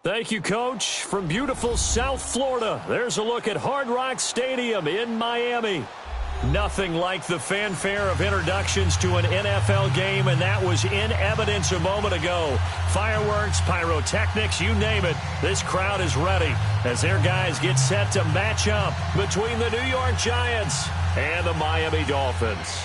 Thank you, Coach. From beautiful South Florida, there's a look at Hard Rock Stadium in Miami. Nothing like the fanfare of introductions to an NFL game, and that was in evidence a moment ago. Fireworks, pyrotechnics, you name it. This crowd is ready as their guys get set to match up between the New York Giants and the Miami Dolphins.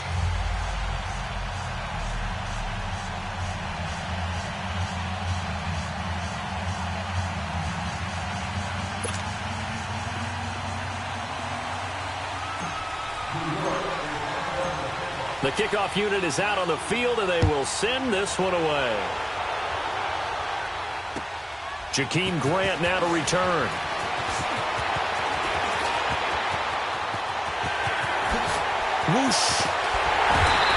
The kickoff unit is out on the field, and they will send this one away. Jakeem Grant now to return. Whoosh.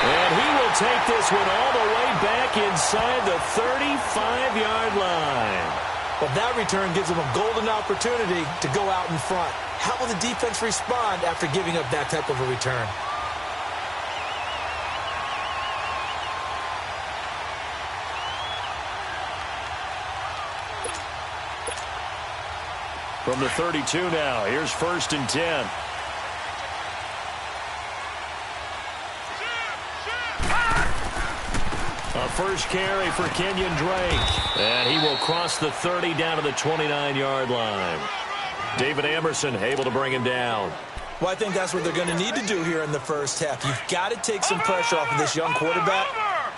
And he will take this one all the way back inside the 35-yard line. Well, that return gives them a golden opportunity to go out in front. How will the defense respond after giving up that type of a return? From the 32 now, here's 1st and 10. A first carry for Kenyon Drake. And he will cross the 30 down to the 29-yard line. David Amerson able to bring him down. Well, I think that's what they're going to need to do here in the first half. You've got to take some pressure off of this young quarterback,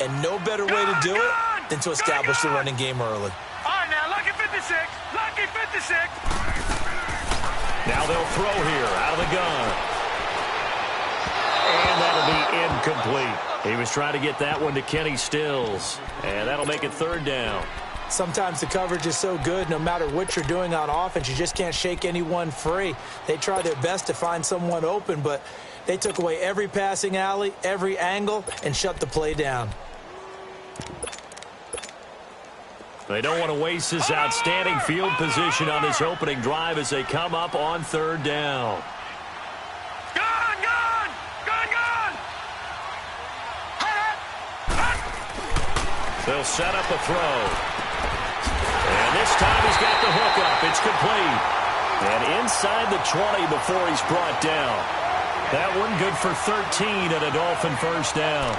and no better way to do it than to establish the running game early. All right, now, lucky 56. Lucky 56. Now they'll throw here out of the gun. And that'll be incomplete. He was trying to get that one to Kenny Stills. And that'll make it 3rd down. Sometimes the coverage is so good, no matter what you're doing on offense, you just can't shake anyone free. They try their best to find someone open, but they took away every passing alley, every angle, and shut the play down. They don't want to waste this outstanding field position on this opening drive as they come up on 3rd down. Gone, gone, gone, gone. They'll set up a throw. And this time he's got the hook up. It's complete. And inside the 20 before he's brought down. That one good for 13 and a Dolphin first down.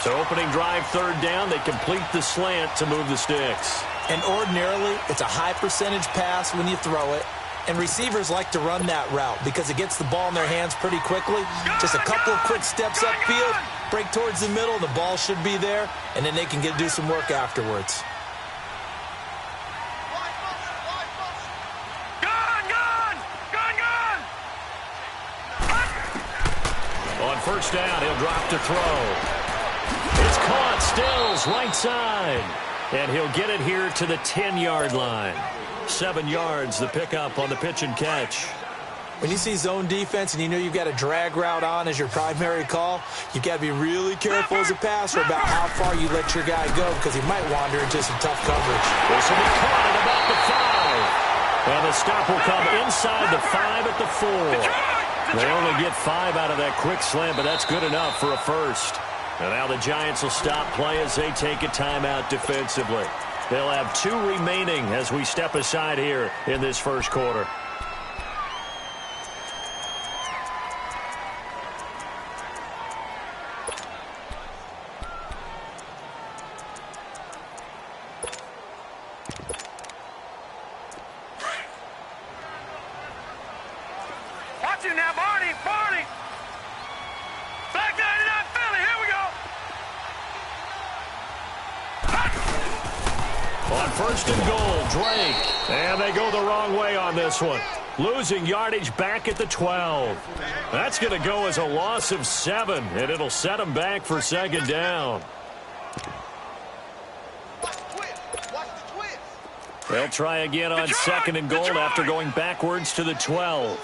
So opening drive 3rd down, they complete the slant to move the sticks. And ordinarily, it's a high percentage pass when you throw it. And receivers like to run that route because it gets the ball in their hands pretty quickly. Just a couple of quick steps upfield, break towards the middle, the ball should be there, and then they can do some work afterwards. On 1st down, he'll drop to throw. It's caught. Stills right side. And he'll get it here to the 10-yard line. 7 yards, the pickup on the pitch and catch. When you see zone defense and you know you've got a drag route on as your primary call, you've got to be really careful as a passer about how far you let your guy go because he might wander into some tough coverage. This will be caught at about the 5. And the stop will come inside the 5 at the 4. They only get 5 out of that quick slant, but that's good enough for a first. And now the Giants will stop play as they take a timeout defensively. They'll have 2 remaining as we step aside here in this first quarter. Watch it now, Barney, Barney. Black 99 Philly, here we go. On 1st and goal, Drake. And they go the wrong way on this one. Losing yardage back at the 12. That's going to go as a loss of 7, and it'll set them back for 2nd down. They'll try again on 2nd and goal after going backwards to the 12.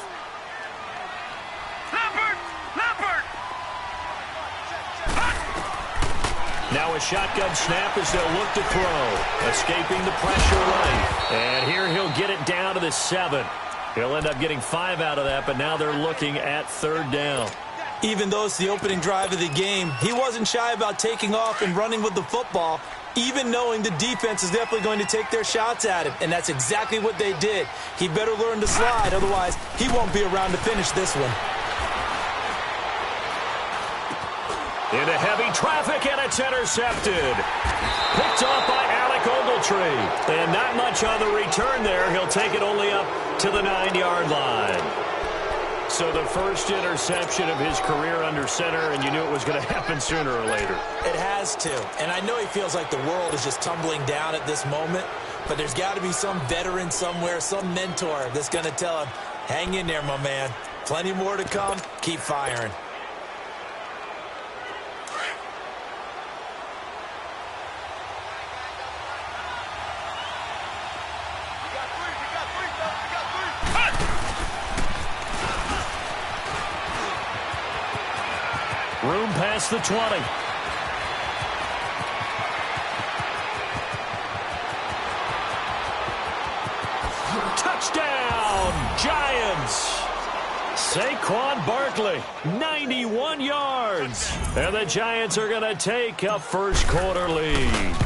Now a shotgun snap as they'll look to throw. Escaping the pressure right. And here he'll get it down to the 7. He'll end up getting 5 out of that, but now they're looking at 3rd down. Even though it's the opening drive of the game, he wasn't shy about taking off and running with the football. even knowing the defense is definitely going to take their shots at him, and that's exactly what they did. He better learn to slide, otherwise he won't be around to finish this one. Into heavy traffic, and it's intercepted. Picked off by Alec Ogletree. And not much on the return there. He'll take it only up to the 9-yard line. So the first interception of his career under center, and you knew it was going to happen sooner or later. It has to. And I know he feels like the world is just tumbling down at this moment, but there's got to be some veteran somewhere, some mentor that's going to tell him, hang in there, my man. Plenty more to come. Keep firing. Room past the 20. Touchdown, Giants. Saquon Barkley, 91 yards. And the Giants are going to take a first-quarter lead.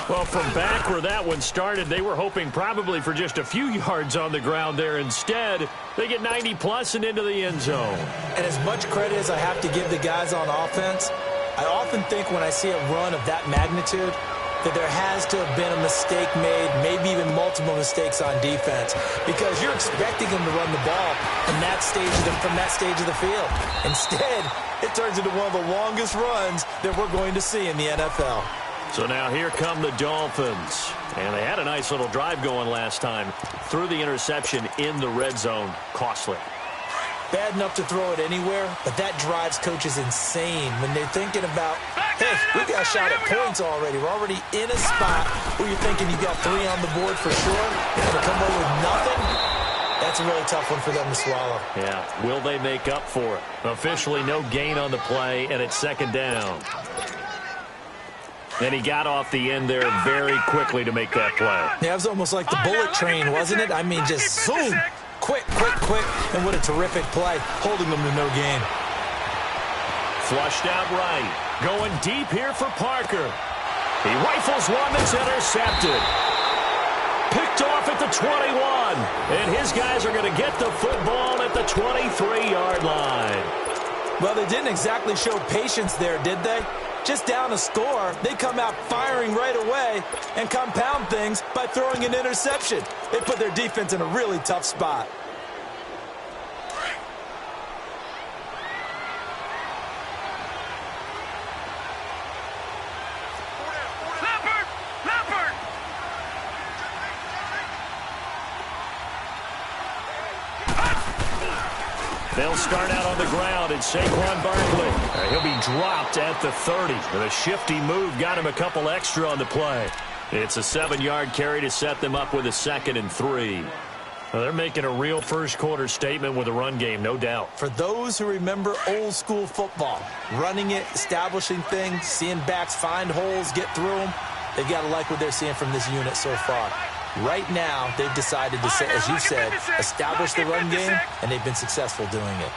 Well, from back where that one started, they were hoping probably for just a few yards on the ground there. Instead, they get 90-plus and into the end zone. And as much credit as I have to give the guys on offense, I often think when I see a run of that magnitude that there has to have been a mistake made, maybe even multiple mistakes on defense, because you're expecting them to run the ball from that stage of the field. Instead, it turns into one of the longest runs that we're going to see in the NFL. So now here come the Dolphins. And they had a nice little drive going last time. Threw the interception in the red zone. Costly. Bad enough to throw it anywhere, but that drives coaches insane when they're thinking about, hey, we've got a shot at points already. We're already in a spot where you're thinking you've got 3 on the board for sure. And to come away with nothing, that's a really tough one for them to swallow. Yeah, will they make up for it? Officially no gain on the play, and it's second down. And he got off the end there very quickly to make that play. Yeah, it was almost like the bullet train, wasn't it? I mean, just zoom. Quick. And what a terrific play, holding them to no gain. Flushed out right. Going deep here for Parker. He rifles one that's intercepted. Picked off at the 21. And his guys are going to get the football at the 23-yard line. Well, they didn't exactly show patience there, did they? Just down a score, they come out firing right away and compound things by throwing an interception. They put their defense in a really tough spot. They'll start out on the ground. It's Saquon Barkley. He'll be dropped at the 30. With a shifty move, got him a couple extra on the play. It's a 7-yard carry to set them up with a 2nd and 3. Well, they're making a real first-quarter statement with a run game, no doubt. For those who remember old-school football, running it, establishing things, seeing backs find holes, get through them, they've got to like what they're seeing from this unit so far. Right now, they've decided to, as you said, establish the run game, and they've been successful doing it.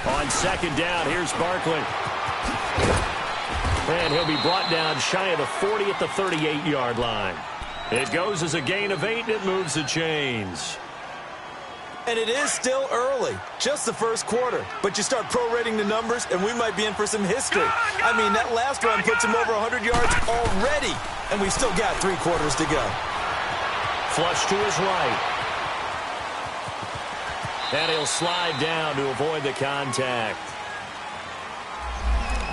On second down, here's Barkley. And he'll be brought down shy of the 40 at the 38-yard line. It goes as a gain of 8, and it moves the chains. And it is still early, just the first quarter. But you start prorating the numbers, and we might be in for some history. I mean, that last run puts him over 100 yards already, and we've still got 3 quarters to go. Flush to his right. And he'll slide down to avoid the contact.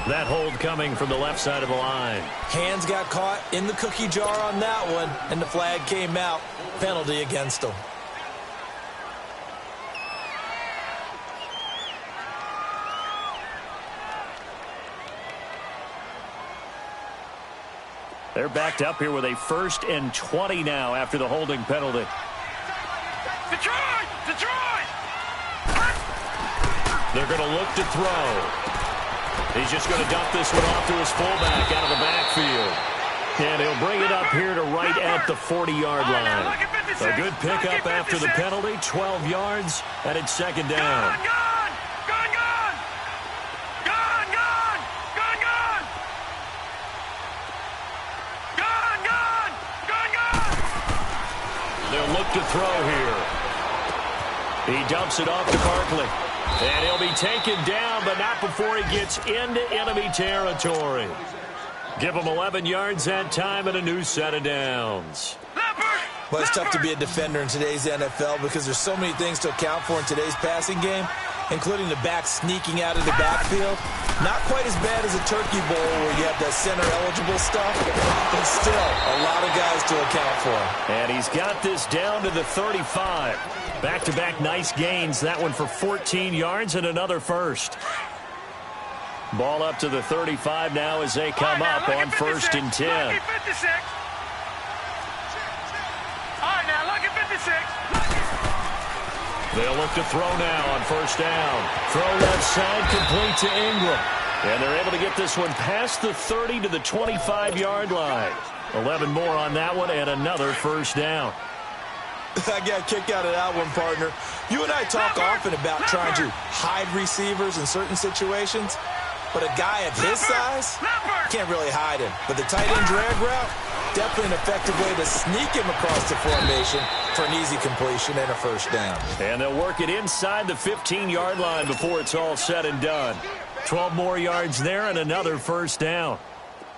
That hold coming from the left side of the line. Hands got caught in the cookie jar on that one, and the flag came out. Penalty against him. They're backed up here with a 1st and 20 now after the holding penalty. Detroit! They're going to look to throw. He's just going to dump this one off to his fullback out of the backfield. And he'll bring it up here to right at the 40-yard line. A good pickup after the penalty, 12 yards, and it's second down. Gone! to throw here. He dumps it off to Barkley. And he'll be taken down, but not before he gets into enemy territory. Give him 11 yards that time and a new set of downs. Well, it's tough to be a defender in today's NFL because there's so many things to account for in today's passing game, including the back sneaking out of the backfield. Not quite as bad as a turkey bowl where you have that center-eligible stuff, but still a lot of guys to account for. And he's got this down to the 35. Back-to-back nice gains. That one for 14 yards and another first. Ball up to the 35 now as they come up on 1st and 10. All right, now look at 56. They'll look to throw now on 1st down. Throw left side, complete to Ingram. And they're able to get this one past the 30 to the 25-yard line. 11 more on that one and another 1st down. I got a kick out of that one, partner. You and I talk often about trying to hide receivers in certain situations, but a guy of his size can't really hide him. But the tight end drag route, definitely an effective way to sneak him across the formation for an easy completion and a 1st down. And they'll work it inside the 15-yard line before it's all said and done. 12 more yards there and another 1st down.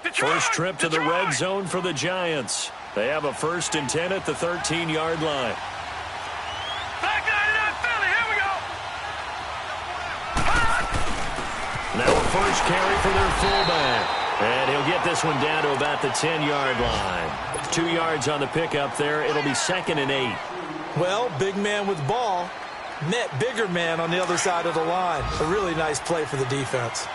First trip to the red zone for the Giants. They have a 1st and 10 at the 13-yard line. Back 99, Philly, here we go. Now a first carry for their fullback. And he'll get this one down to about the 10-yard line. 2 yards on the pickup there. It'll be 2nd and 8. Well, big man with ball met bigger man on the other side of the line. A really nice play for the defense.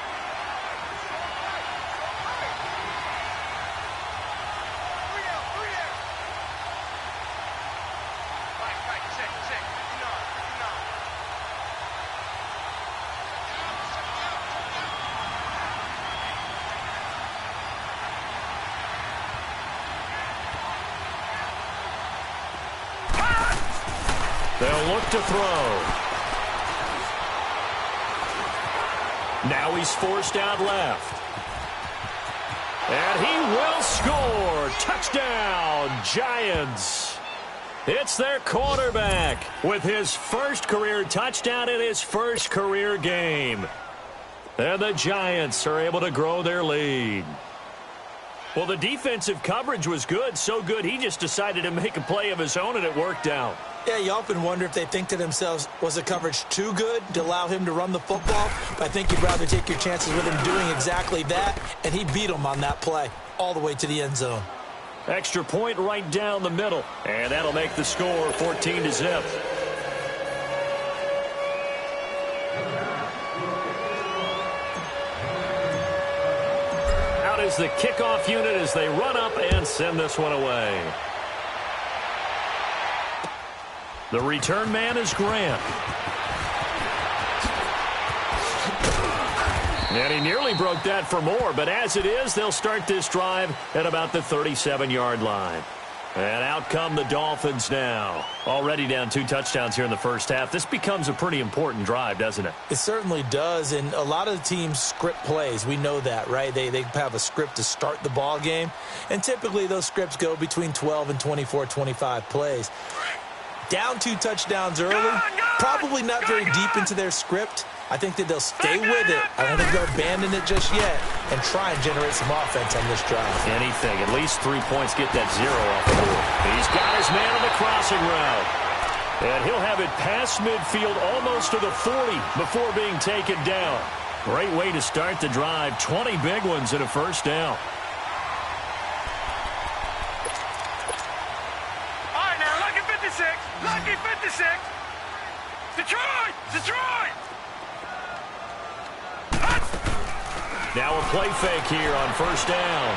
They'll look to throw. Now he's forced out left. And he will score. Touchdown, Giants. It's their quarterback with his first career touchdown in his first career game. And the Giants are able to grow their lead. Well, the defensive coverage was good, so good he just decided to make a play of his own, and it worked out. Yeah, you often wonder if they think to themselves, was the coverage too good to allow him to run the football? I think you'd rather take your chances with him doing exactly that, and he beat him on that play all the way to the end zone. Extra point right down the middle, and that'll make the score 14-0. Out is the kickoff unit as they run up and send this one away. The return man is Grant. And he nearly broke that for more, but as it is, they'll start this drive at about the 37-yard line. And out come the Dolphins now. Already down 2 touchdowns here in the first half. This becomes a pretty important drive, doesn't it? It certainly does, and a lot of the teams script plays. We know that, right? They have a script to start the ball game, and typically those scripts go between 12 and 24, 25 plays. Down 2 touchdowns early, probably not very deep into their script. I think that they'll stay with it. I don't think they'll abandon it just yet and try and generate some offense on this drive. Anything. At least 3 points. Get that 0 off the board. He's got his man on the crossing route. And he'll have it past midfield almost to the 40 before being taken down. Great way to start the drive. 20 big ones and a first down. All right, now lucky 56. Lucky 56. Detroit! Detroit! Now a play fake here on first down.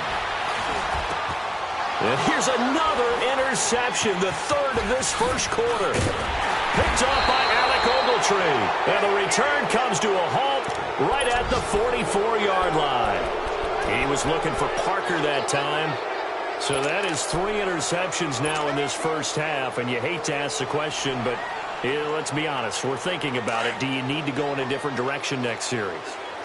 And here's another interception, the third of this first quarter. Picked off by Alec Ogletree. And the return comes to a halt right at the 44-yard line. He was looking for Parker that time. So that is 3 interceptions now in this first half. And you hate to ask the question, but let's be honest. We're thinking about it. Do you need to go in a different direction next series?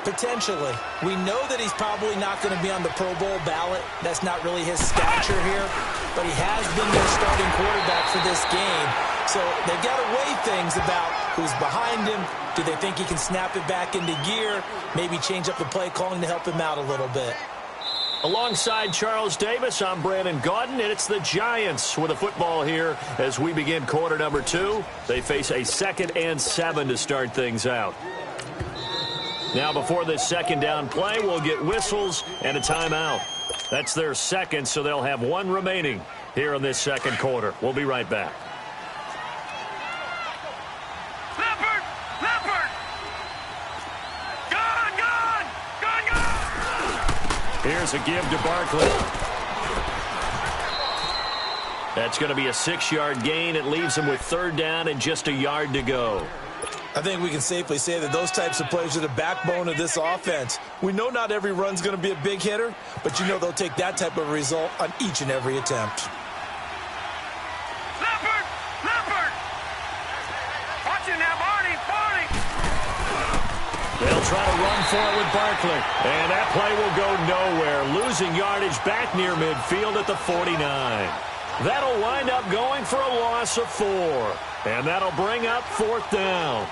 Potentially. We know that he's probably not going to be on the Pro Bowl ballot. That's not really his stature here. But he has been their starting quarterback for this game. So they've got to weigh things about who's behind him. Do they think he can snap it back into gear? Maybe change up the play calling to help him out a little bit. Alongside Charles Davis, I'm Brandon Gaudin, and it's the Giants with a football here as we begin quarter number 2. They face a 2nd and 7 to start things out. Now, before this second down play, we'll get whistles and a timeout. That's their second, so they'll have one remaining here in this second quarter. We'll be right back. Leopard! Leopard! Gone! Gone! Gone! Gone! Here's a give to Barkley. That's going to be a 6-yard gain. It leaves him with 3rd down and just a yard to go. I think we can safely say that those types of plays are the backbone of this offense. We know not every run's going to be a big hitter, but you know they'll take that type of result on each and every attempt. Leopard! Leopard! Watch it now, Barney! Barney! They'll try to run for it with Barkley. And that play will go nowhere. Losing yardage back near midfield at the 49. That'll wind up going for a loss of 4. And that'll bring up 4th down.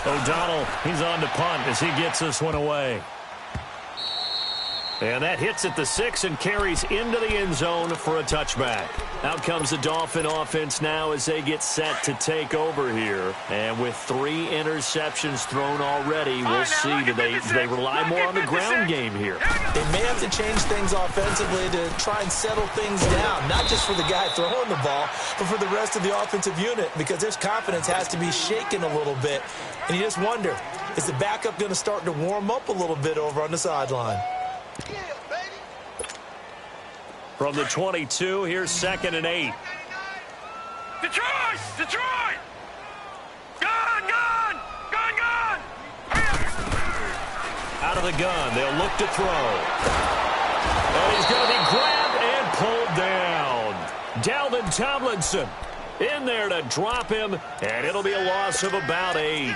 O'Donnell, he's on to punt as he gets this one away. And that hits at the 6 and carries into the end zone for a touchback. Out comes the Dolphin offense now as they get set to take over here. And with 3 interceptions thrown already, we'll see. Do they rely more on the ground game here? They may have to change things offensively to try and settle things down, not just for the guy throwing the ball, but for the rest of the offensive unit, because their confidence has to be shaken a little bit. And you just wonder, is the backup going to start to warm up a little bit over on the sideline? From the 22, here's 2nd and 8. Detroit! Detroit! Gone! Gone! Gone! Gone! Out of the gun, they'll look to throw. And he's going to be grabbed and pulled down. Dalvin Tomlinson in there to drop him, and it'll be a loss of about 8.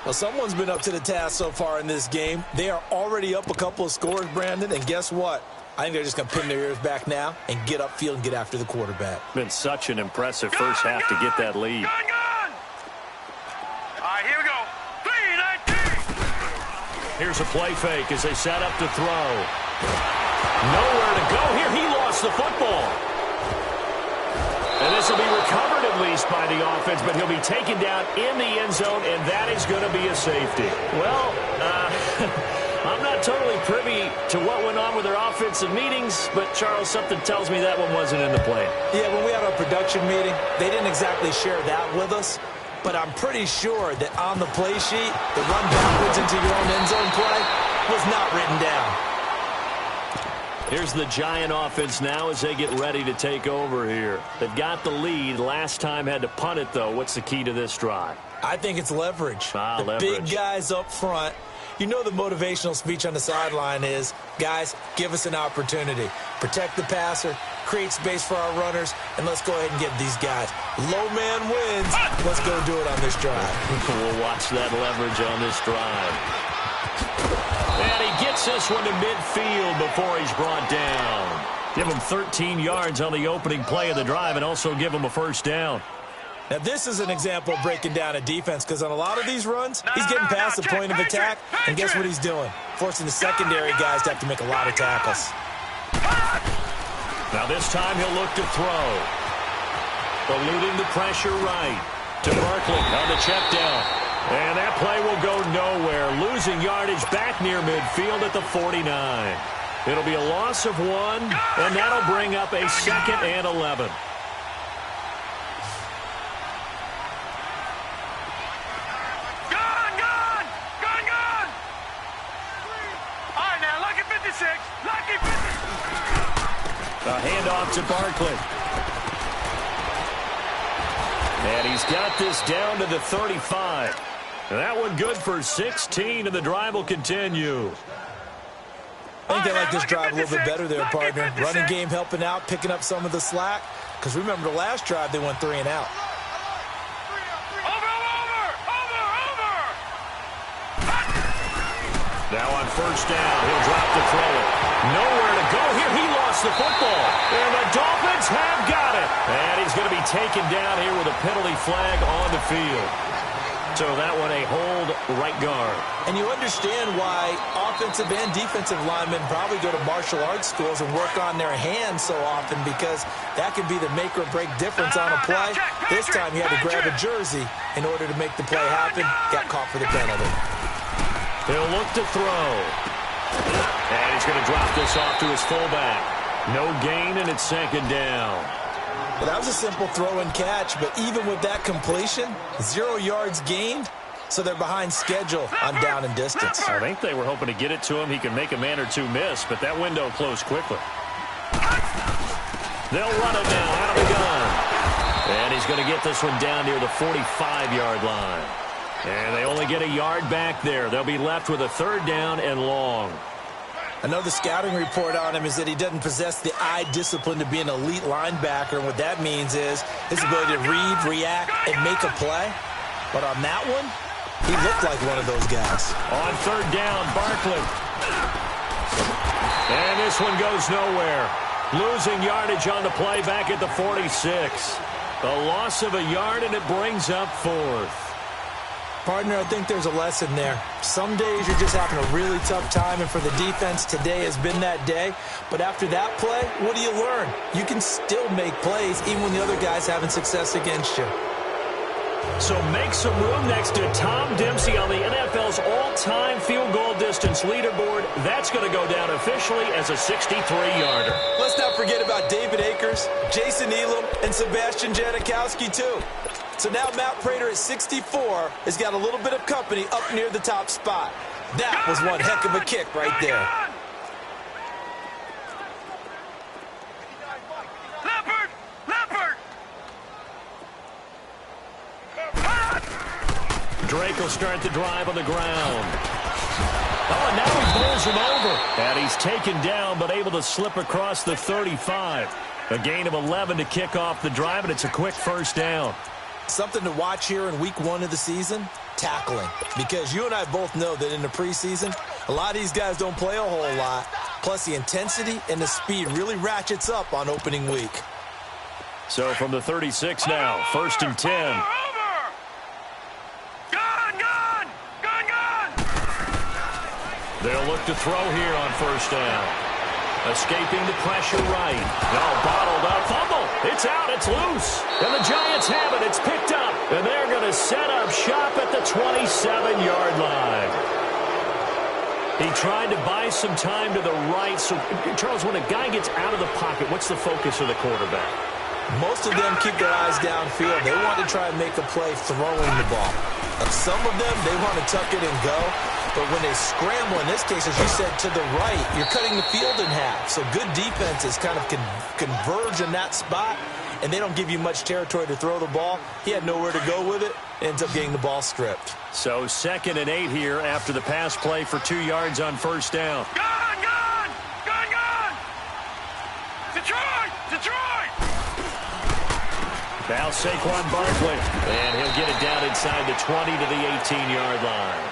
Well, someone's been up to the task so far in this game. They are already up a couple of scores, Brandon, and guess what? I think they're just going to pin their ears back now and get upfield and get after the quarterback. Been such an impressive first half to get that lead. Gone! Gone! All right, here we go. 3-19. Here's a play fake as they set up to throw. Nowhere to go here. He lost the football. And this will be recovered at least by the offense, but he'll be taken down in the end zone, and that is going to be a safety. Well, I'm not totally privy to what went on with their offensive meetings, but, Charles, something tells me that one wasn't in the plan. Yeah, when we had our production meeting, they didn't exactly share that with us, but I'm pretty sure that on the play sheet, the run backwards into your own end zone play was not written down. Here's the Giant offense now as they get ready to take over here. They've got the lead. Last time had to punt it, though. What's the key to this drive? I think it's leverage. The leverage. Big guys up front. You know the motivational speech on the sideline is, guys, give us an opportunity. Protect the passer, create space for our runners, and let's go ahead and get these guys. Low man wins. Let's go do it on this drive. We'll watch that leverage on this drive. And he gets this one to midfield before he's brought down. Give him 13 yards on the opening play of the drive and also give him a first down. Now, this is an example of breaking down a defense, because on a lot of these runs, he's getting past the point of attack, and guess what he's doing? Forcing the secondary guys to have to make a lot of tackles. Now this time he'll look to throw. Eluding the pressure right to Barkley on the check down. And that play will go nowhere. Losing yardage back near midfield at the 49. It'll be a loss of 1, and that'll bring up a 2nd and 11. A handoff to Barkley. And he's got this down to the 35. And that one good for 16, and the drive will continue. I think they like this drive a little bit better there, partner. Running game helping out, picking up some of the slack. Because remember the last drive, they went 3 and out. Over, Now on first down, he'll drop to throw it. Nowhere to go here. He lost the football. And the Dolphins have got it. And he's going to be taken down here with a penalty flag on the field. So that one a hold right guard. And you understand why offensive and defensive linemen probably go to martial arts schools and work on their hands so often, because that can be the make or break difference on a play. This time he had to grab a jersey in order to make the play happen. Got caught for the penalty. He'll look to throw. And he's going to drop this off to his fullback. No gain, and it's second down. Well, that was a simple throw and catch, but even with that completion, 0 yards gained, so they're behind schedule on down and distance. I think they were hoping to get it to him. He can make a man or two miss, but that window closed quickly. They'll run it now out of the gun. And he's going to get this one down near the 45-yard line. And they only get a yard back there. They'll be left with a third down and long. I know the scouting report on him is that he doesn't possess the eye discipline to be an elite linebacker, and what that means is his ability to read, react, and make a play. But on that one, he looked like one of those guys. On third down, Barkley. And this one goes nowhere. Losing yardage on the play back at the 46. A loss of a yard, and it brings up fourth. Partner, I think there's a lesson there. Some days you're just having a really tough time, and for the defense, today has been that day. But after that play, what do you learn? You can still make plays even when the other guy's having success against you. So make some room next to Tom Dempsey on the NFL's all-time field goal distance leaderboard. That's going to go down officially as a 63-yarder. Let's not forget about David Akers, Jason Elam, and Sebastian Janikowski, too. So now Matt Prater at 64 has got a little bit of company up near the top spot. That was one heck of a kick right there. Leopard! Leopard! Drake will start the drive on the ground. Oh, and now he bowls him over. And he's taken down, but able to slip across the 35. A gain of 11 to kick off the drive, and it's a quick first down. Something to watch here in week 1 of the season, tackling. Because you and I both know that in the preseason, a lot of these guys don't play a whole lot. Plus, the intensity and the speed really ratchets up on opening week. So from the 36 now, first and 10. Over! Gun! Gun! Gun! Gun! They'll look to throw here on first down. Escaping the pressure right. Now bottled up. Fumble. It's out. It's loose. And the Giants have it. It's picked up. And they're going to set up shop at the 27-yard line. He tried to buy some time to the right. So, Charles, when a guy gets out of the pocket, what's the focus of the quarterback? Most of them keep their eyes downfield. They want to try and make a play throwing the ball. Some of them, they want to tuck it and go. But when they scramble, in this case, as you said, to the right, you're cutting the field in half. So good defenses kind of converge in that spot, and they don't give you much territory to throw the ball. He had nowhere to go with it. Ends up getting the ball stripped. So 2nd and 8 here after the pass play for 2 yards on first down. Gun! Gun! Gun! Gun! Detroit! Detroit! Now Saquon Barkley, and he'll get it down inside the 20 to the 18-yard line.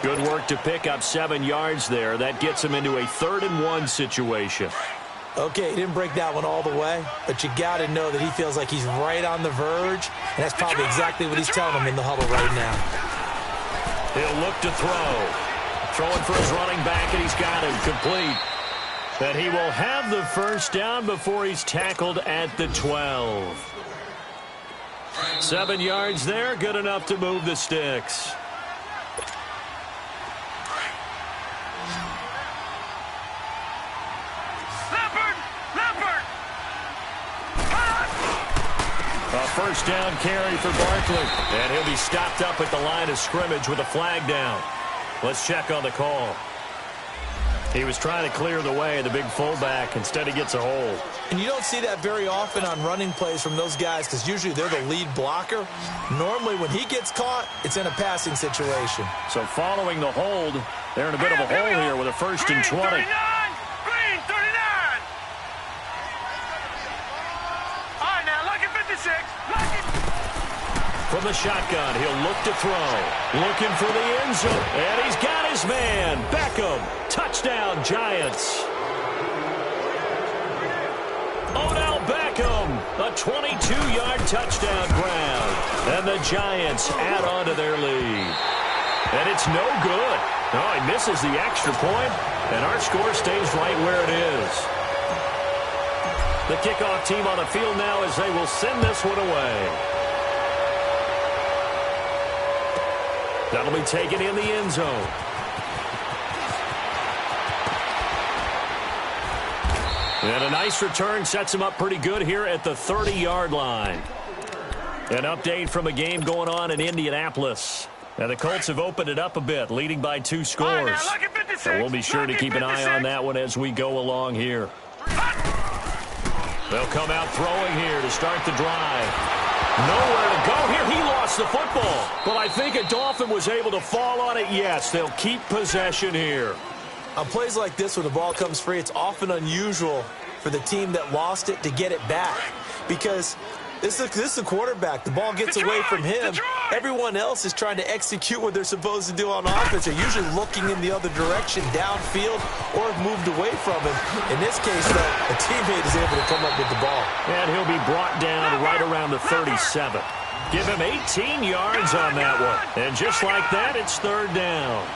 Good work to pick up 7 yards there. That gets him into a 3rd and 1 situation. Okay, he didn't break that one all the way, but you got to know that he feels like he's right on the verge, and that's probably exactly what he's telling him in the huddle right now. He'll look to throw. Throwing for his running back, and he's got him complete. But he will have the first down before he's tackled at the 12. 7 yards there, good enough to move the sticks. A first down carry for Barkley. And he'll be stopped up at the line of scrimmage with a flag down. Let's check on the call. He was trying to clear the way, the big fullback. Instead, he gets a hold. And you don't see that very often on running plays from those guys because usually they're the lead blocker. Normally, when he gets caught, it's in a passing situation. So following the hold, they're in a bit of a hole here with a first and 20. Green 39! Green 39! All right, now, lucky 56. Lucky. From the shotgun, he'll look to throw. Looking for the end zone. And he's got his man. Beckham. Touchdown, Giants. Odell Beckham. A 22-yard touchdown grab. And the Giants add on to their lead. And it's no good. Oh, he misses the extra point, and our score stays right where it is. The kickoff team on the field now as they will send this one away. That'll be taken in the end zone. And a nice return sets him up pretty good here at the 30-yard line. An update from a game going on in Indianapolis. Now the Colts have opened it up a bit, leading by 2 scores. So we'll be sure to keep an eye on that one as we go along here. They'll come out throwing here to start the drive. Nowhere to go here. He lost the football. But I think a Dolphin was able to fall on it. Yes, they'll keep possession here. On plays like this where the ball comes free, it's often unusual for the team that lost it to get it back. Because this is the quarterback. The ball gets away from him. Everyone else is trying to execute what they're supposed to do on offense. They're usually looking in the other direction, downfield, or have moved away from him. In this case, though, a teammate is able to come up with the ball. And he'll be brought down right around the 37. Give him 18 yards on that one. And just like that, it's third down.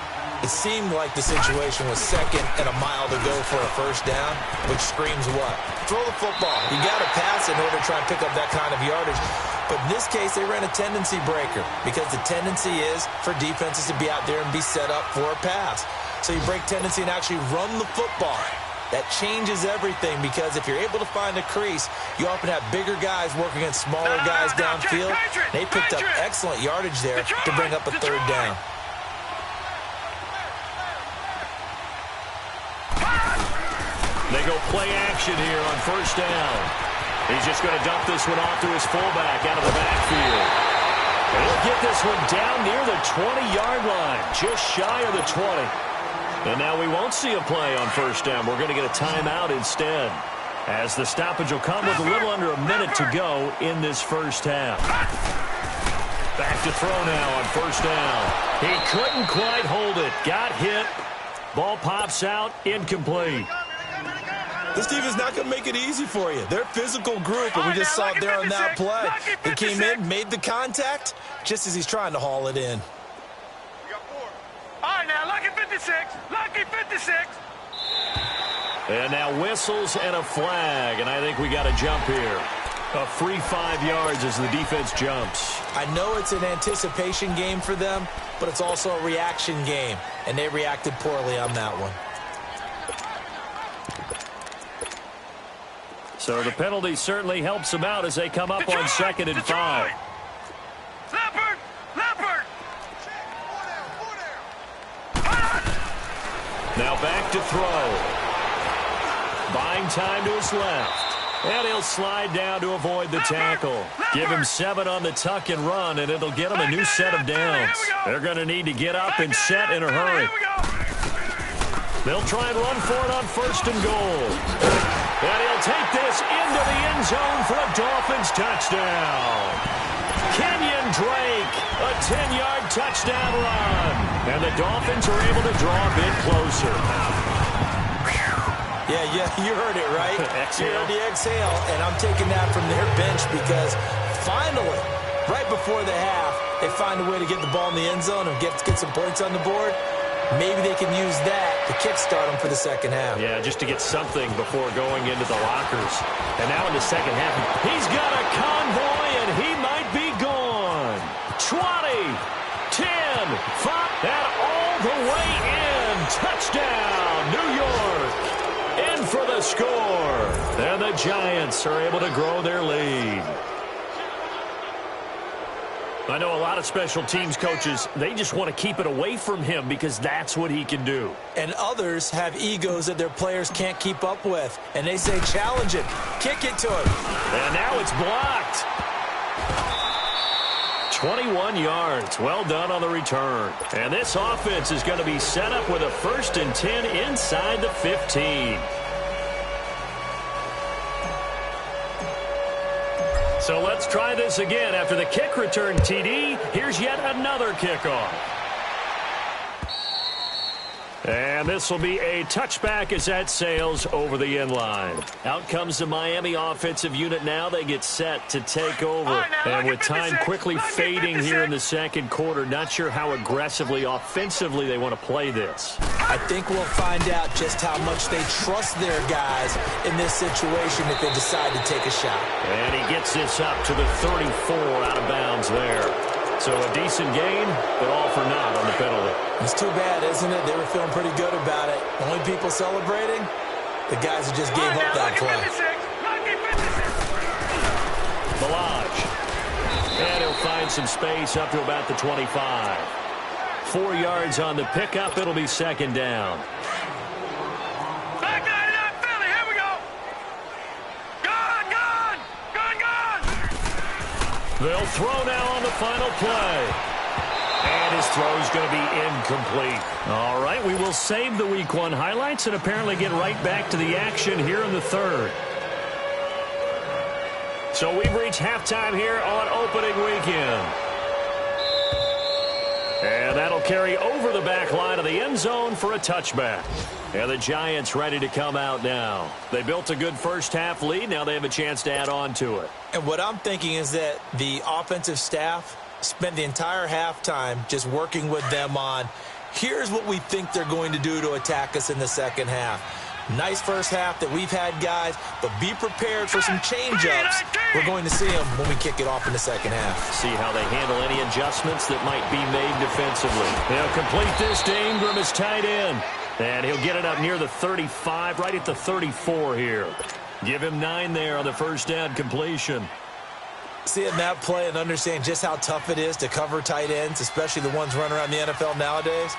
It seemed like the situation was second and a mile to go for a first down, which screams what? Throw the football. You got to pass in order to try and pick up that kind of yardage. But in this case, they ran a tendency breaker because the tendency is for defenses to be out there and be set up for a pass. So you break tendency and actually run the football. That changes everything because if you're able to find a crease, you often have bigger guys working against smaller guys downfield. They picked up excellent yardage there to bring up a third down. They go play action here on first down. He's just going to dump this one off to his fullback out of the backfield. And he'll get this one down near the 20-yard line, just shy of the 20. And now we won't see a play on first down. We're going to get a timeout instead, as the stoppage will come with a little under a minute to go in this first half. Back to throw now on first down. He couldn't quite hold it. Got hit. Ball pops out, incomplete. This team is not going to make it easy for you. They're a physical group, and we just saw it there on that play. He came in, made the contact, just as he's trying to haul it in. All right, now, lucky 56. Lucky 56. And now whistles and a flag, and I think we got a jump here. A free 5 yards as the defense jumps. I know it's an anticipation game for them, but it's also a reaction game, and they reacted poorly on that one. So the penalty certainly helps them out as they come up on 2nd and 5. Leopard! Leopard! Now back to throw. Buying time to his left. And he'll slide down to avoid the tackle. Give him 7 on the tuck and run, and it'll get him a new set of downs. They're going to need to get up and set in a hurry. They'll try and run for it on 1st and goal. And he'll take this into the end zone for a Dolphins touchdown. Kenyon Drake, a 10-yard touchdown run. And the Dolphins are able to draw a bit closer. Yeah, you heard it, right? Exhale. You heard the exhale, and I'm taking that from their bench because finally, right before the half, they find a way to get the ball in the end zone and get some points on the board. Maybe they can use that to kickstart them for the second half. Yeah, just to get something before going into the lockers. And now in the second half, he's got a convoy, and he might be gone. 20, 10, 5, and all the way in. Touchdown, New York. In for the score. And the Giants are able to grow their lead. I know a lot of special teams coaches, they just want to keep it away from him because that's what he can do. And others have egos that their players can't keep up with. And they say, challenge it. Kick it to him. And now it's blocked. 21 yards. Well done on the return. And this offense is going to be set up with a 1st and 10 inside the 15. So let's try this again. After the kick return TD, here's yet another kickoff. And this will be a touchback as that sails over the end line. Out comes the Miami offensive unit now. They get set to take over. And with time quickly fading here in the second quarter, not sure how aggressively, offensively they want to play this. I think we'll find out just how much they trust their guys in this situation if they decide to take a shot. And he gets this up to the 34 out of bounds there. So a decent gain, but all for naught on the penalty. It's too bad, isn't it? They were feeling pretty good about it. The only people celebrating, the guys who just gave up that play. Balaj. And he'll find some space up to about the 25. 4 yards on the pickup. It'll be second down. They'll throw now on the final play. And his throw is going to be incomplete. All right, we will save the Week 1 highlights and apparently get right back to the action here in the third. So we've reached halftime here on opening weekend. And that'll carry over the back line of the end zone for a touchback. And the Giants ready to come out now. They built a good first half lead. Now they have a chance to add on to it. And what I'm thinking is that the offensive staff spent the entire halftime just working with them on, here's what we think they're going to do to attack us in the second half. Nice first half that we've had, guys, but be prepared for some change-ups. We're going to see them when we kick it off in the second half. See how they handle any adjustments that might be made defensively. They'll complete this to Ingram as tight end. And he'll get it up near the 35, right at the 34 here. Give him 9 there on the first down completion. Seeing that play and understand just how tough it is to cover tight ends, especially the ones running around the NFL nowadays,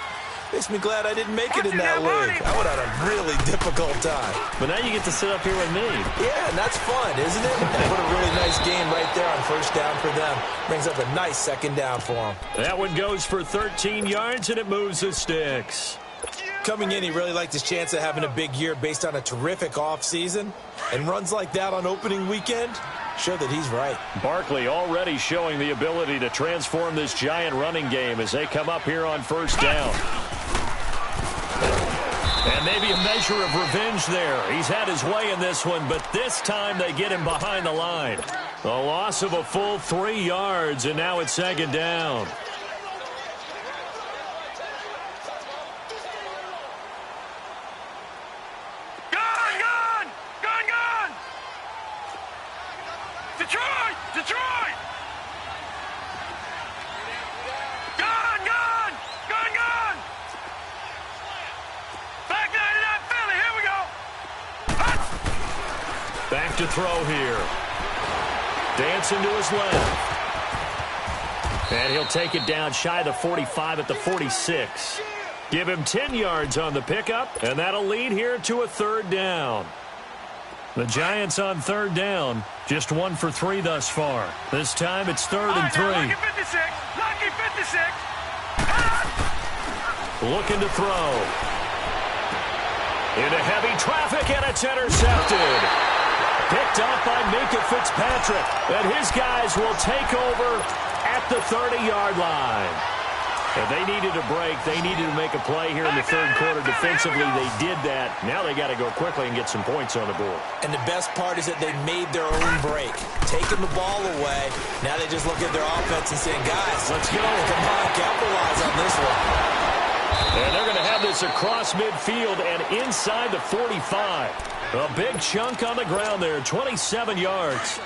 makes me glad I didn't make it in that league. I would have had a really difficult time. But now you get to sit up here with me. Yeah, and that's fun, isn't it? And put a really nice game right there on first down for them. Brings up a nice second down for them. That one goes for 13 yards, and it moves the sticks. Coming in, he really liked his chance of having a big year based on a terrific offseason. And runs like that on opening weekend show that he's right. Barkley already showing the ability to transform this Giant running game as they come up here on first down. And maybe a measure of revenge there. He's had his way in this one, but this time they get him behind the line. A loss of a full 3 yards, and now it's second down. To throw here. Dancing to his left. And he'll take it down shy of the 45 at the 46. Give him 10 yards on the pickup, and that'll lead here to a third down. The Giants on third down, just 1 for 3 thus far. This time it's third and 3. Lucky 56. Lucky 56. Looking to throw. Into heavy traffic, and it's intercepted. Picked up by Minkah Fitzpatrick. And his guys will take over at the 30-yard line. And they needed a break. They needed to make a play here in the third quarter. Defensively, they did that. Now they got to go quickly and get some points on the board. And the best part is that they made their own break. Taking the ball away. Now they just look at their offense and saying, guys, let's go. Come on, capitalize on this one. And they're going to have this across midfield and inside the 45. A big chunk on the ground there, 27 yards.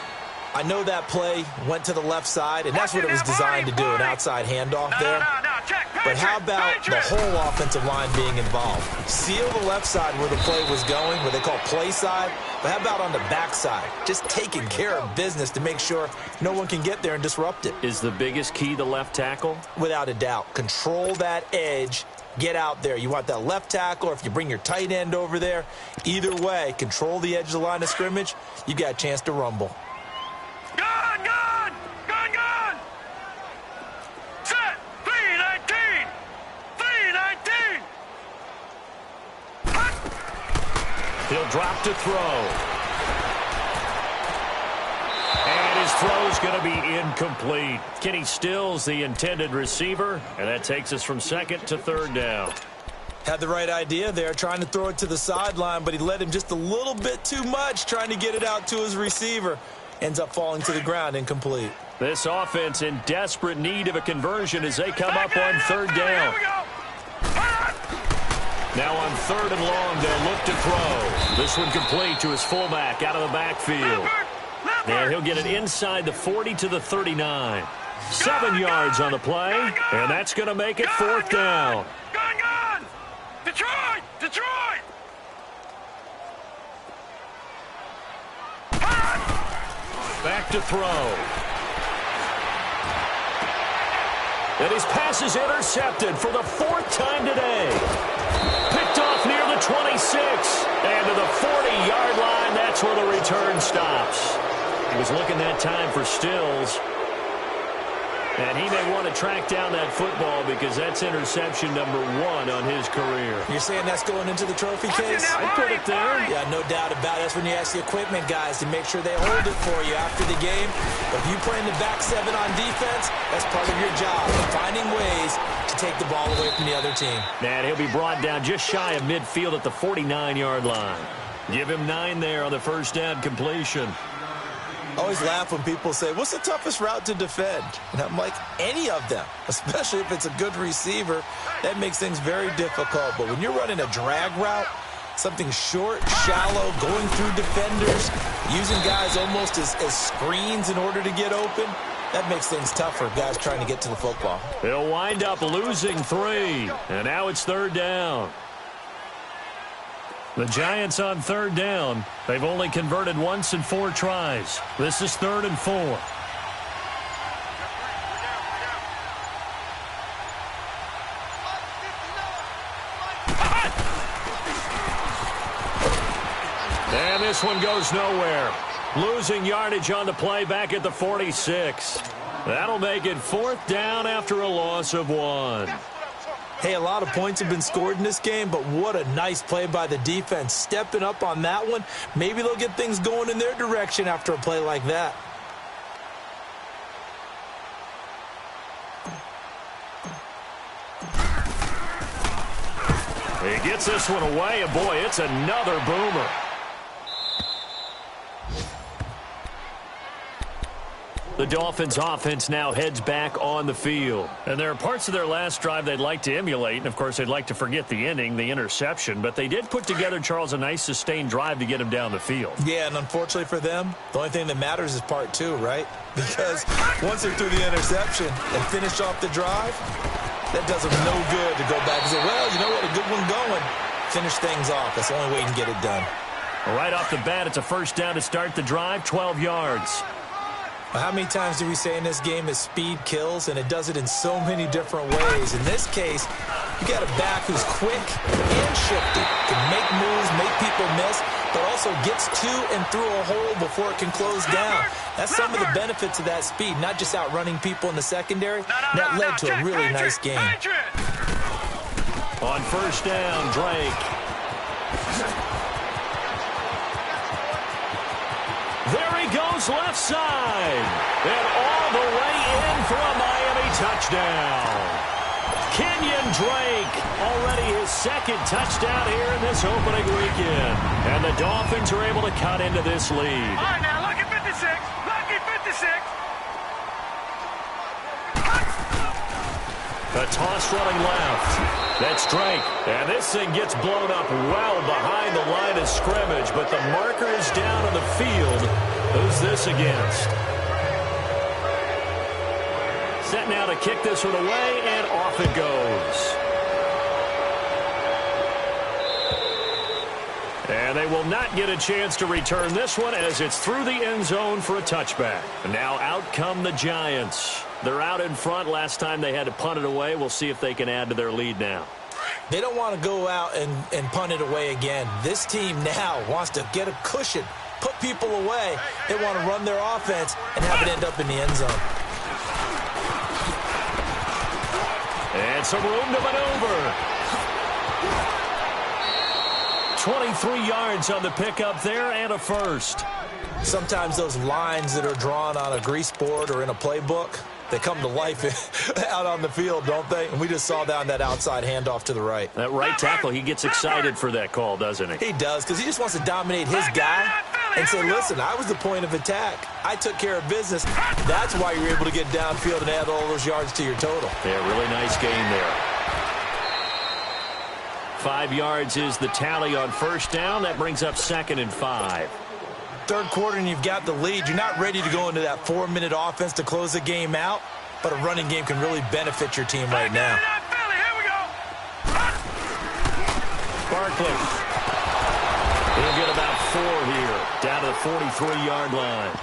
I know that play went to the left side, and that's what it was designed to do, an outside handoff there. But how about the whole offensive line being involved? Seal the left side where the play was going, what they call play side. But how about on the back side? Just taking care of business to make sure no one can get there and disrupt it. Is the biggest key the left tackle? Without a doubt. Control that edge. Get out there. You want that left tackle, or if you bring your tight end over there, either way, control the edge of the line of scrimmage, you got a chance to rumble. Gun, gun! Gun, gun! Set! 319! 319! He'll drop to throw. And his throw's going to be incomplete. Kenny Stills, the intended receiver, and that takes us from second to third down. Had the right idea there, trying to throw it to the sideline, but he led him just a little bit too much, trying to get it out to his receiver. Ends up falling to the ground, incomplete. This offense in desperate need of a conversion as they come up on third down. Now on third and long, they'll look to throw. This one complete to his fullback out of the backfield. And he'll get it inside the 40 to the 39. 7 yards on the play, and that's going to make it fourth down. Gun! Detroit! Detroit! Back to throw. And his pass is intercepted for the 4th time today. Picked off near the 26. And to the 40-yard line, that's where the return stops. He was looking that time for Stills. And he may want to track down that football because that's interception number 1 on his career. You're saying that's going into the trophy case? I'd put it there. Yeah, no doubt about it. That's when you ask the equipment guys to make sure they hold it for you after the game. But if you play in the back 7 on defense, that's part of your job, finding ways to take the ball away from the other team. And he'll be brought down just shy of midfield at the 49-yard line. Give him 9 there on the first down completion. I always laugh when people say, what's the toughest route to defend? And I'm like, any of them, especially if it's a good receiver. That makes things very difficult. But when you're running a drag route, something short, shallow, going through defenders, using guys almost as screens in order to get open, that makes things tough for guys trying to get to the football. They'll wind up losing 3. And now it's third down. The Giants on third down. They've only converted once in 4 tries. This is 3rd and 4. And this one goes nowhere. Losing yardage on the play back at the 46. That'll make it 4th down after a loss of 1. Hey, a lot of points have been scored in this game, but what a nice play by the defense. Stepping up on that one. Maybe they'll get things going in their direction after a play like that. He gets this one away, and boy, it's another boomer. The Dolphins offense now heads back on the field. And there are parts of their last drive they'd like to emulate. And, of course, they'd like to forget the ending, the interception. But they did put together, Charles, a nice sustained drive to get him down the field. Yeah, and unfortunately for them, the only thing that matters is part 2, right? Because once they threw the interception and finished off the drive, that does them no good to go back and say, well, you know what, a good one going. Finish things off. That's the only way you can get it done. Right off the bat, it's a first down to start the drive, 12 yards. How many times do we say in this game that speed kills, and it does it in so many different ways? In this case, you got a back who's quick and shifty, can make moves, make people miss, but also gets to and through a hole before it can close down. That's some of the benefits of that speed, not just outrunning people in the secondary. That led to a really nice game. On first down, Drake. There he goes left side. And all the way in for a Miami touchdown. Kenyon Drake, already his 2nd touchdown here in this opening weekend. And the Dolphins are able to cut into this lead. All right, now, lucky 56. Lucky 56. A toss running left. That's Drake. And this thing gets blown up well behind the line of scrimmage, but the marker is down on the field. Who's this against? Set now to kick this one away, and off it goes. And they will not get a chance to return this one as it's through the end zone for a touchback. And now out come the Giants. They're out in front. Last time they had to punt it away. We'll see if they can add to their lead now. They don't want to go out and punt it away again. This team now wants to get a cushion, put people away. They want to run their offense and have it end up in the end zone. And some room to maneuver. 23 yards on the pickup there and a first. Sometimes those lines that are drawn on a grease board or in a playbook, they come to life out on the field, don't they? And we just saw down that outside handoff to the right. That right tackle, he gets excited for that call, doesn't he? He does, because he just wants to dominate his guy and say, listen, I was the point of attack. I took care of business. That's why you're able to get downfield and add all those yards to your total. Yeah, really nice game there. 5 yards is the tally on first down. That brings up 2nd and 5. Third quarter and you've got the lead. You're not ready to go into that 4-minute offense to close the game out, but a running game can really benefit your team right now. Barkley. He'll get about 4 here, down to the 43-yard line.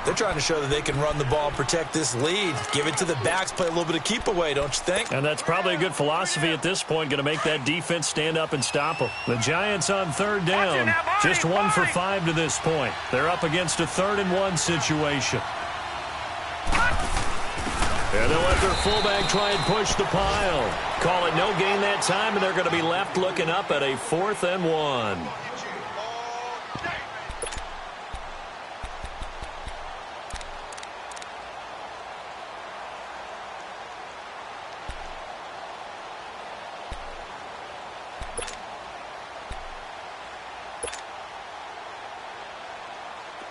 They're trying to show that they can run the ball and protect this lead. Give it to the backs, play a little bit of keep away, don't you think? And that's probably a good philosophy at this point, going to make that defense stand up and stop them. The Giants on third down, just 1 for 5 to this point. They're up against a 3rd and 1 situation. And they'll let their fullback try and push the pile. Call it no gain that time, and they're going to be left looking up at a 4th and 1.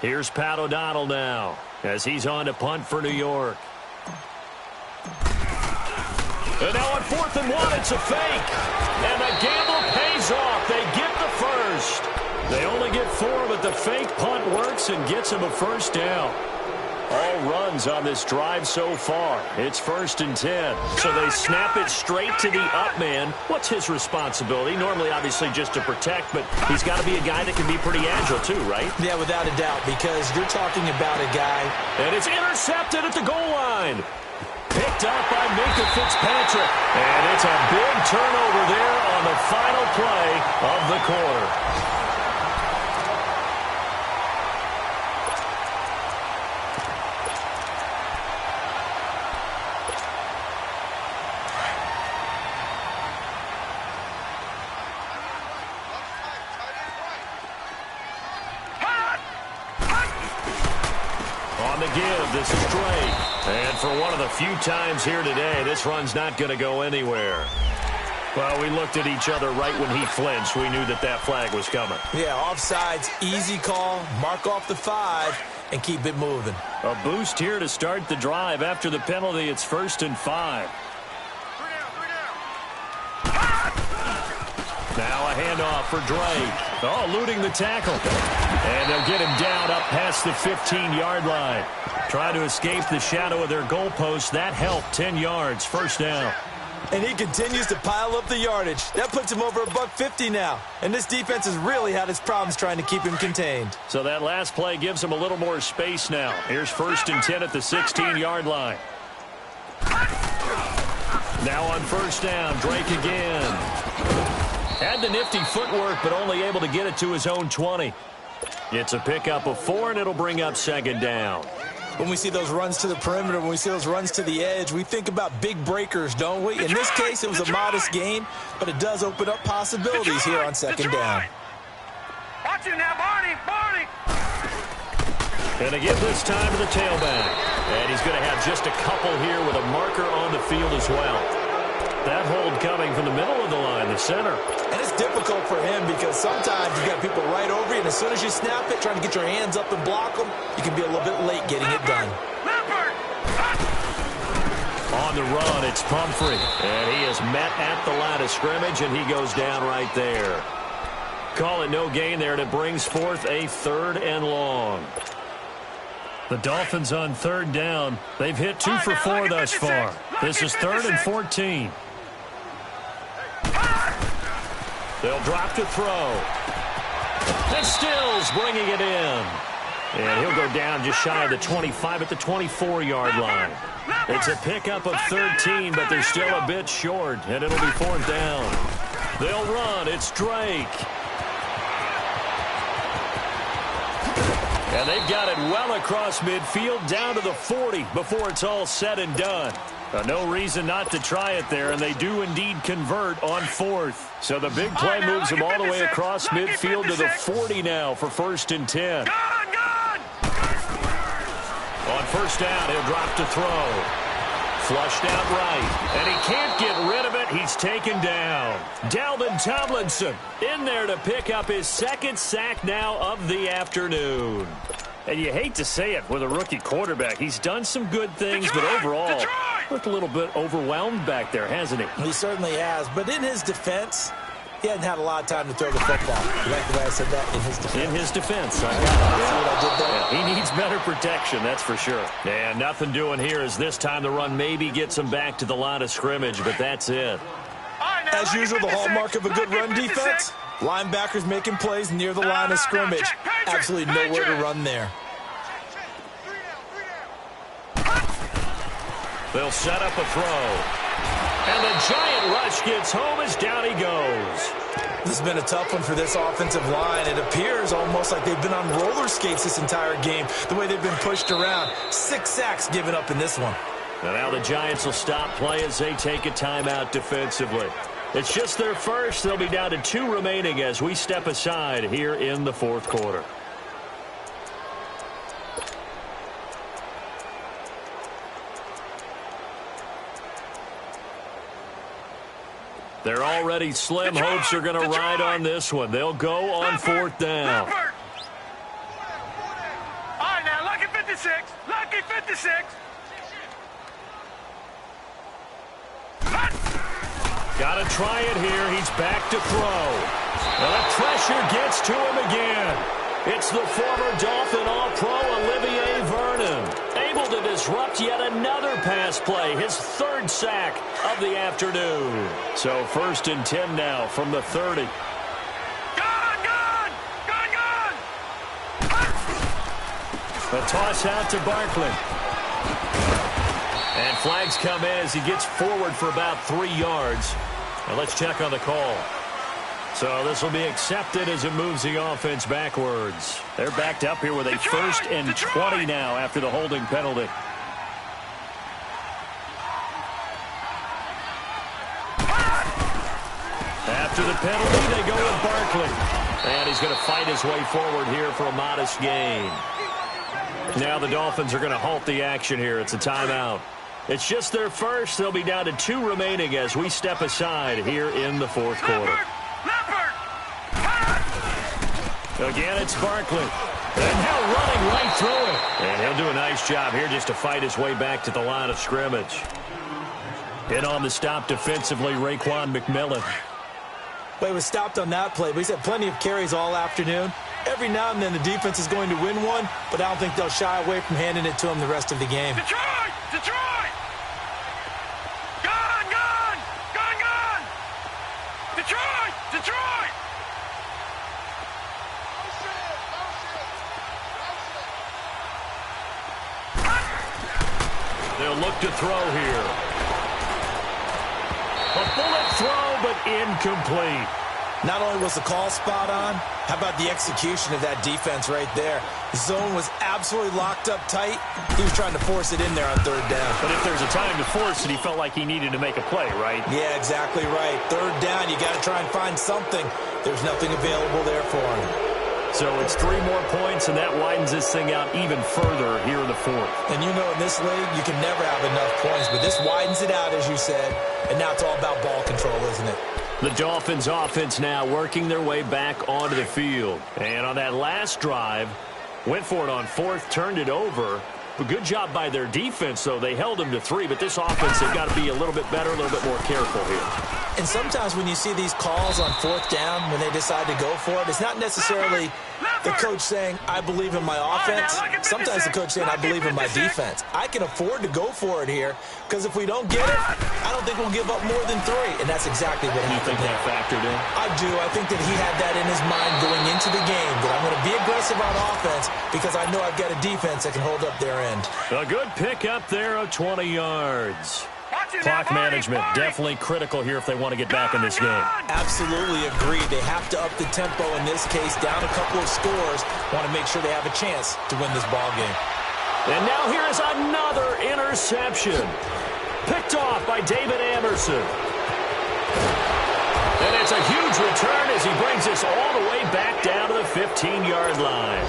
Here's Pat O'Donnell now as he's on to punt for New York. And now on 4th and 1, it's a fake. And the gamble pays off. They get the first. They only get 4, but the fake punt works and gets them a first down. All runs on this drive so far. It's 1st and 10. So they snap it straight to the up man. What's his responsibility? Normally, obviously, just to protect, but he's got to be a guy that can be pretty agile too, right? Yeah, without a doubt, because you're talking about a guy. And it's intercepted at the goal line. Picked up by Minkah Fitzpatrick. And it's a big turnover there on the final play of the quarter. This is Drake. And for one of the few times here today, this run's not going to go anywhere. Well, we looked at each other right when he flinched. We knew that that flag was coming. Yeah, offsides, easy call, mark off the 5, and keep it moving. A boost here to start the drive. After the penalty, it's 1st and 5. Now a handoff for Drake. Oh, eluding the tackle. And they'll get him down up past the 15-yard line. Trying to escape the shadow of their goalpost. That helped. 10 yards, first down. And he continues to pile up the yardage. That puts him over $150 now. And this defense has really had its problems trying to keep him contained. So that last play gives him a little more space now. Here's 1st and 10 at the 16-yard line. Now on first down, Drake again. Had the nifty footwork, but only able to get it to his own 20. It's a pickup of 4, and it'll bring up 2nd down. When we see those runs to the perimeter, when we see those runs to the edge, we think about big breakers, don't we? In this case, it was a modest gain, but it does open up possibilities here on 2nd down. Watch it now, Barney, Barney. And again this time to the tailback. And he's going to have just a couple here with a marker on the field as well. That hold coming from the middle of the line, the center. And it's difficult for him because sometimes you got people right over you, and as soon as you snap it, trying to get your hands up and block them, you can be a little bit late getting it done. On the run, it's Pumphrey. And he is met at the line of scrimmage, and he goes down right there. Call it no gain there, and it brings forth a 3rd and long. The Dolphins on 3rd down. They've hit 2 for 4 thus far. This is 3rd and 14. They'll drop to throw. And Stills bringing it in. And he'll go down just shy of the 25 at the 24-yard line. It's a pickup of 13, but they're still a bit short, and it'll be 4th down. They'll run. It's Drake. And they've got it well across midfield down to the 40 before it's all said and done. No reason not to try it there, and they do indeed convert on 4th. So the big play moves them all the way across midfield to the 40 now for 1st and 10. On first down, he'll drop to throw. Flushed out right, and he can't get rid of it. He's taken down. Dalvin Tomlinson in there to pick up his second sack now of the afternoon. And you hate to say it with a rookie quarterback. He's done some good things, but overall, looked a little bit overwhelmed back there, hasn't he? He certainly has, but in his defense, he hasn't had a lot of time to throw the football. You like the way I said that? In his defense. In his defense. I see what I did there? Yeah, he needs better protection, that's for sure. And nothing doing here as this time the run maybe gets him back to the line of scrimmage, but that's it. As usual, the hallmark of a good run defense, linebackers making plays near the line of scrimmage. Absolutely nowhere to run there. They'll set up a throw. And the giant rush gets home as down he goes. This has been a tough one for this offensive line. It appears almost like they've been on roller skates this entire game, the way they've been pushed around. 6 sacks given up in this one. And now the Giants will stop play as they take a timeout defensively. It's just their first. They'll be down to 2 remaining as we step aside here in the fourth quarter. They're already slim. Hopes are going to ride on this one. They'll go on fourth down. All right, now, lucky 56. Lucky 56. Got to try it here. He's back to throw. And the pressure gets to him again. It's the former Dolphin All-Pro Olivier Vernon. Able to disrupt yet another pass play. His 3rd sack of the afternoon. So 1st and 10 now from the 30. Gone! A toss out to Barkley. And flags come in as he gets forward for about 3 yards. Now let's check on the call. So this will be accepted as it moves the offense backwards. They're backed up here with a 1st and 20 now after the holding penalty. After the penalty, they go with Barkley. And he's going to fight his way forward here for a modest gain. Now the Dolphins are going to halt the action here. It's a timeout. It's just their first. They'll be down to 2 remaining as we step aside here in the fourth quarter. Again, it's Barkley. And now running right through it. And he'll do a nice job here just to fight his way back to the line of scrimmage. In on the stop defensively, Raekwon McMillan. Well, he was stopped on that play, but he's had plenty of carries all afternoon. Every now and then the defense is going to win one, but I don't think they'll shy away from handing it to him the rest of the game. Detroit! Detroit! Gone! Detroit! Detroit! They'll look to throw here. A bullet throw, but incomplete. Not only was the call spot on, how about the execution of that defense right there? The zone was absolutely locked up tight. He was trying to force it in there on 3rd down. But if there's a time to force it, he felt like he needed to make a play, right? Yeah, exactly right. 3rd down, you got to try and find something. There's nothing available there for him. So it's 3 more points, and that widens this thing out even further here in the fourth. And you know in this league, you can never have enough points, but this widens it out, as you said, and now it's all about ball control, isn't it? The Dolphins offense now working their way back onto the field. And on that last drive, went for it on 4th, turned it over. A good job by their defense, though. They held them to 3, but this offense, they've got to be a little bit better, a little bit more careful here. And sometimes when you see these calls on 4th down, when they decide to go for it, it's not necessarily the coach saying, I believe in my offense. Sometimes the coach saying, I believe in my defense. I can afford to go for it here, because if we don't get it, I don't think we'll give up more than 3. And that's exactly what happened. You think that factored in? I do. I think that he had that in his mind going into the game, that I'm going to be aggressive on offense because I know I've got a defense that can hold up their end. A good pickup there of 20 yards. Clock management definitely critical here if they want to get back in this game. Absolutely agreed. They have to up the tempo in this case, down a couple of scores. Want to make sure they have a chance to win this ball game. And now here is another interception. Picked off by David Anderson. And it's a huge return as he brings us all the way back down to the 15-yard line.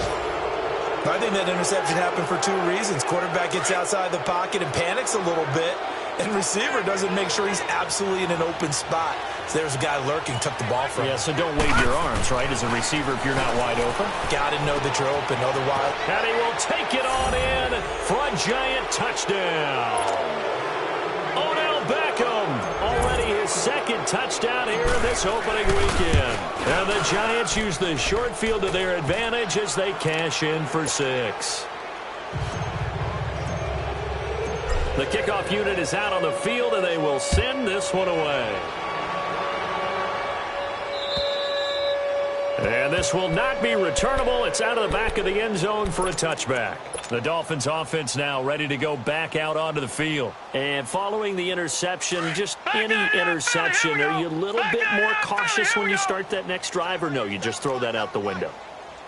I think that interception happened for two reasons. Quarterback gets outside the pocket and panics a little bit, and receiver doesn't make sure he's absolutely in an open spot. So there's a guy lurking, took the ball from him. Yeah, so don't wave your arms, right, as a receiver if you're not wide open. Got to know that you're open, otherwise. And he will take it on in for a giant touchdown. Odell Beckham, already his second touchdown here in this opening weekend. And the Giants use the short field to their advantage as they cash in for 6. The kickoff unit is out on the field, and they will send this one away. And this will not be returnable. It's out of the back of the end zone for a touchback. The Dolphins offense now ready to go back out onto the field. And following the interception, just any interception, are you a little bit more cautious when you start that next drive, or no, you just throw that out the window?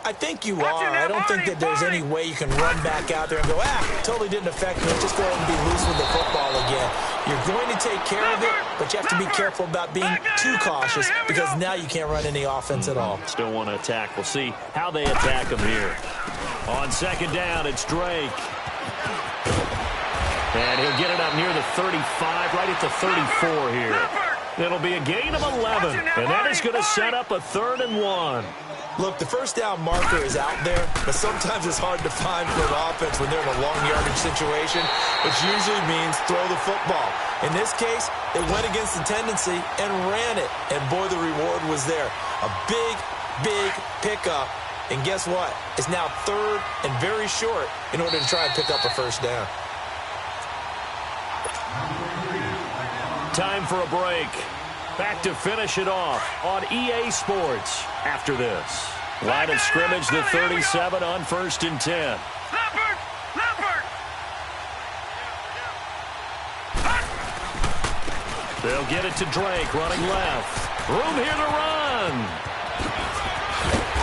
I think you are. I don't think that there's any way you can run back out there and go, totally didn't affect me. Just go ahead and be loose with the football again. You're going to take care of it, but you have to be careful about being too cautious because now you can't run any offense at all. Still want to attack. We'll see how they attack him here. On second down, it's Drake. And he'll get it up near the 35, right at the 34 here. It'll be a gain of 11, and that is going to set up a 3rd and 1. Look, the first down marker is out there, but sometimes it's hard to find for an offense when they're in a long yardage situation, which usually means throw the football. In this case, they went against the tendency and ran it, and boy, the reward was there. A big, big pickup, and guess what? It's now 3rd and very short in order to try and pick up a first down. Time for a break. Back to finish it off on EA Sports after this. Line of scrimmage, the 37 on 1st and 10. They'll get it to Drake, running left. Room here to run.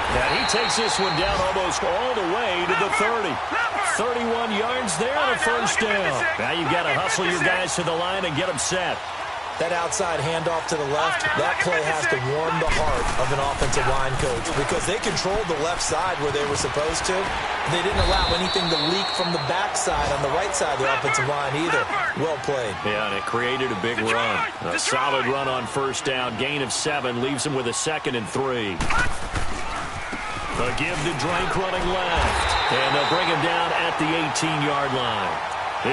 And he takes this one down almost all the way to the 30. 31 yards there and a first down. Now you've got to hustle your guys to the line and get them set. That outside handoff to the left, that play has to warm the heart of an offensive line coach because they controlled the left side where they were supposed to. They didn't allow anything to leak from the backside on the right side of the offensive line either. Well played. Yeah, and it created a big run. A solid run on first down. Gain of 7 leaves them with a 2nd and 3. A give to Drake running left. And they'll bring him down at the 18-yard line.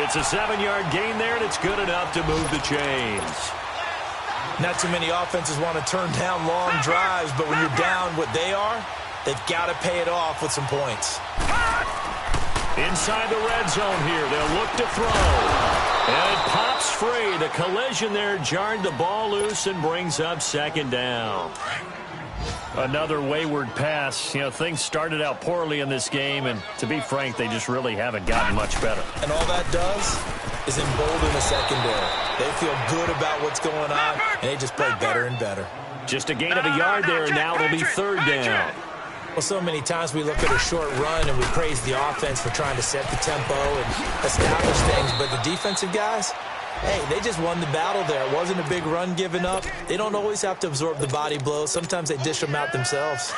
It's a 7-yard gain there, and it's good enough to move the chains. Not too many offenses want to turn down long drives, but when you're down what they are, they've got to pay it off with some points. Inside the red zone here, they'll look to throw. And it pops free. The collision there jarred the ball loose and brings up 2nd down. Another wayward pass. You know, things started out poorly in this game, and to be frank, they just really haven't gotten much better. And all that does is embolden the secondary. They feel good about what's going on, and they just play better and better. Just a gain of a yard there, and now it'll be 3rd down. Well, so many times we look at a short run and we praise the offense for trying to set the tempo and establish things, but the defensive guys, hey, they just won the battle there. It wasn't a big run given up. They don't always have to absorb the body blows. Sometimes they dish them out themselves.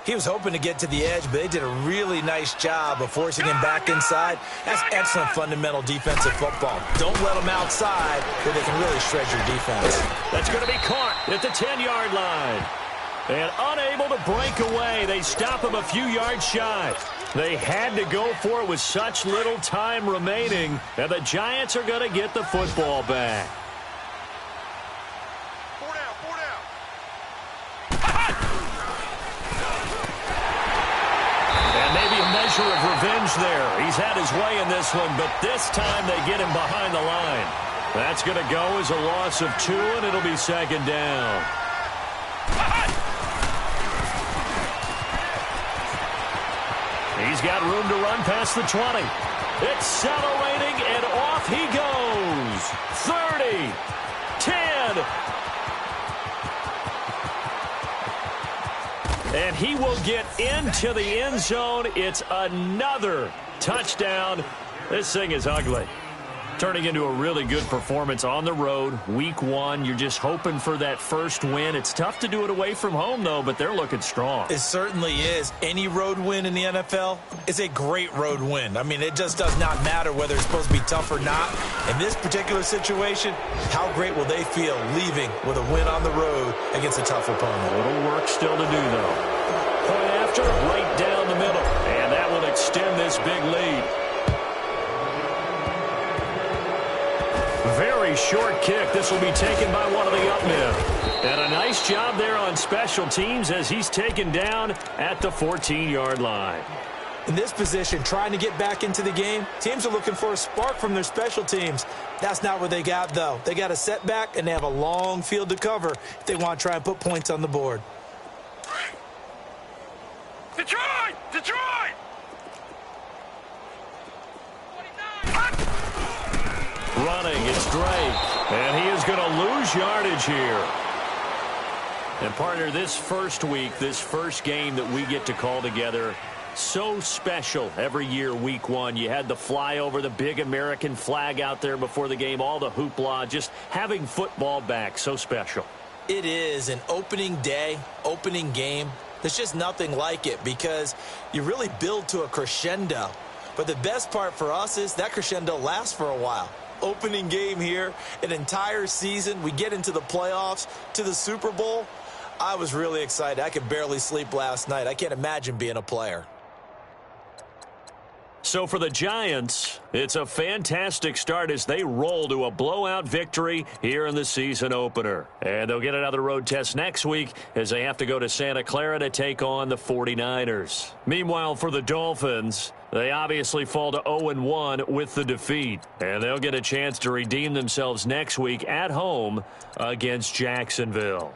He was hoping to get to the edge, but they did a really nice job of forcing him back inside. That's excellent fundamental defensive football. Don't let them outside where they can really shred your defense. That's going to be caught at the 10-yard line. And unable to break away, they stop him a few yards shy. They had to go for it with such little time remaining, and the Giants are going to get the football back. And maybe a measure of revenge there. He's had his way in this one, but this time they get him behind the line. That's going to go as a loss of 2, and it'll be 2nd down. He's got room to run past the 20. Accelerating, and off he goes. 30, 10. And he will get into the end zone. It's another touchdown. This thing is ugly. Turning into a really good performance on the road, week one. You're just hoping for that first win. It's tough to do it away from home, though, but they're looking strong. It certainly is. Any road win in the NFL is a great road win. I mean, it just does not matter whether it's supposed to be tough or not. In this particular situation, how great will they feel leaving with a win on the road against a tough opponent? A little work still to do, though. Point after, right down the middle. And that will extend this big lead. Very short kick. This will be taken by one of the up men. And a nice job there on special teams as he's taken down at the 14-yard line. In this position, trying to get back into the game, teams are looking for a spark from their special teams. That's not what they got, though. They got a setback, and they have a long field to cover if they want to try and put points on the board. Detroit! Detroit! Running, it's Drake, and he is going to lose yardage here. And partner, this first week, this first game that we get to call together, so special every year, week one. You had the flyover, the big American flag out there before the game, all the hoopla, just having football back, so special. It is an opening day, opening game. There's just nothing like it because you really build to a crescendo. But the best part for us is that crescendo lasts for a while. Opening game here, an entire season. We get into the playoffs, to the Super Bowl. I was really excited. I could barely sleep last night. I can't imagine being a player. So for the Giants, it's a fantastic start as they roll to a blowout victory here in the season opener. And they'll get another road test next week as they have to go to Santa Clara to take on the 49ers. Meanwhile, for the Dolphins, they obviously fall to 0-1 with the defeat. And they'll get a chance to redeem themselves next week at home against Jacksonville.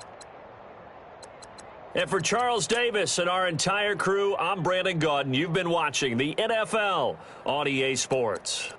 And for Charles Davis and our entire crew, I'm Brandon Gaudin. You've been watching the NFL on EA Sports.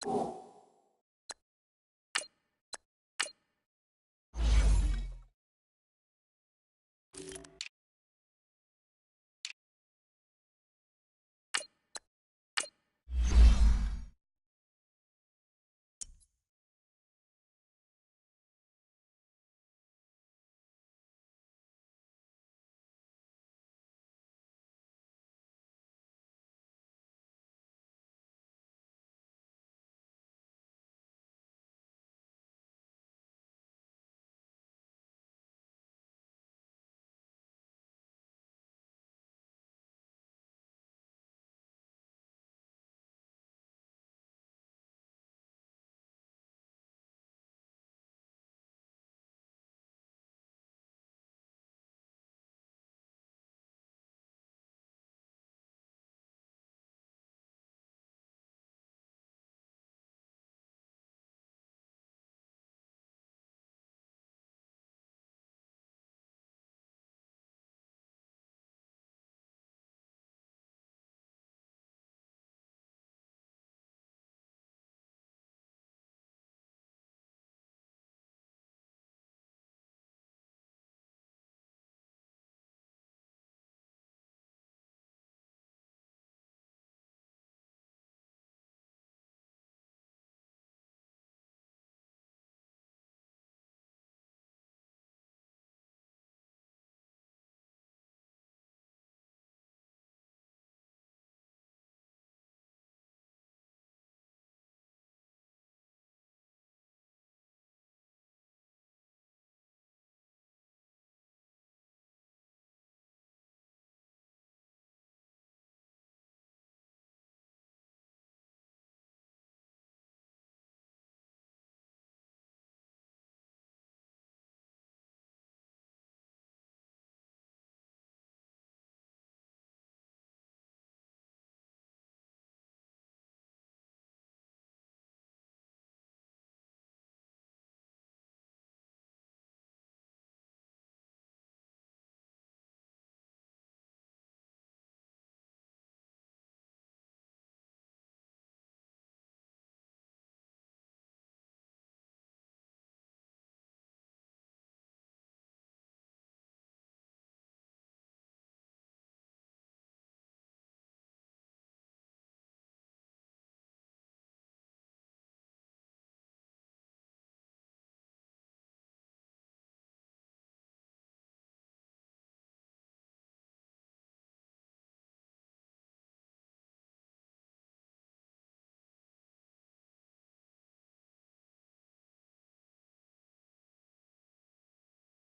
Woo!